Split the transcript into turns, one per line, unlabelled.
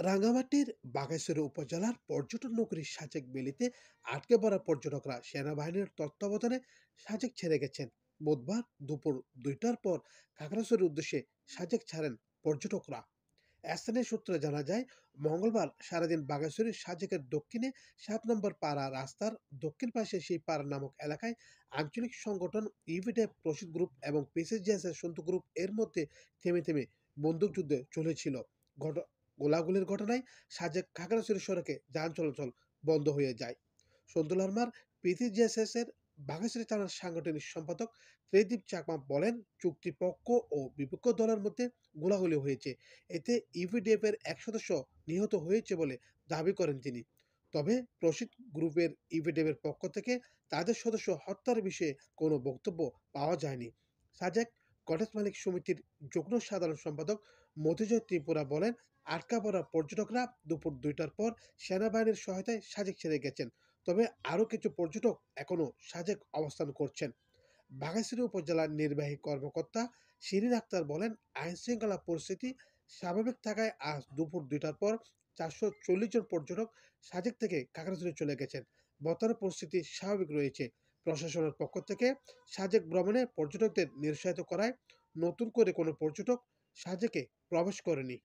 রাঙ্গামাটির বাঘাইছড়ি উপজেলার পর্যটন নগরী সাজেক ভ্যালিতে আটকে পড়া পর্যটকরা সেনাবাহিনীর তত্ত্বাবধানে সাজেক ছেড়ে গেছেন। বুধবার দুপুর 2টার পর খাগড়াছড়ির উদ্দেশ্যে সাজেক ছাড়েন পর্যটকরা। স্থানীয় সূত্রে জানা যায়, মঙ্গলবার সারাদিন বাঘাইছড়ির সাজেকের দক্ষিণে 7 নম্বর পাড়া রাস্তার দক্ষিণ পাশে সেই পাড়া নামক এলাকায় আঞ্চলিক সংগঠন ইভিডেপ প্রসিদ্ধ গ্রুপ এবং পিসিজিএস এর সন্তু গ্রুপ এর মধ্যে থেমে থেমে বন্দুকযুদ্ধে চলেছিল। গোলাগুলির ঘটনায় সাজেক খাগড়াছড়ি সড়কে যান চলাচল বন্ধ হয়ে যায়। সন্তুলারমার পিসিজিএস এর বাঘাইছড়ি থানার সাংগঠনিক সম্পাদক ত্রিদীপ চাকমা বলেন, চুক্তিপক্ষ ও বিপক্ষ দলের মধ্যে গোলাগুলি হয়েছে। এতে ইভিডিএফ এর এক সদস্য নিহত হয়েছে বলে দাবি করেন তিনি। তবে প্রসিদ্ধ গ্রুপের ইভিডিএফ এর পক্ষ থেকে তাদের সদস্য হত্যার বিষয়ে কোনো বক্তব্য পাওয়া যায়নি। সাজেক কটেজ মালিক সমিতির যুগ্ম সাধারণ সম্পাদক মতিজয় ত্রিপুরা বলেন, আটকা পড়া পর্যটকরা দুপুর 2টার পর সেনাবাহিনীর সহায়তায় সাজেক ছেড়ে গেছেন। তবে আরও কিছু পর্যটক এখনও সাজেক অবস্থান করছেন। বাঘাইছড়ি উপজেলার নির্বাহী কর্মকর্তা শিরিন আক্তার বলেন, আইন শৃঙ্খলা পরিস্থিতি স্বাভাবিক থাকায় আজ দুপুর 2টার পর 440 জন পর্যটক সাজেক থেকে খাগড়াছড়ি চলে গেছেন। বর্তমানে পরিস্থিতি স্বাভাবিক রয়েছে। প্রশাসনের পক্ষ থেকে সাজেক ভ্রমণে পর্যটকদের নিরুৎসাহিত করায় নতুন করে কোনো পর্যটক সাজেকে প্রবেশ করেনি।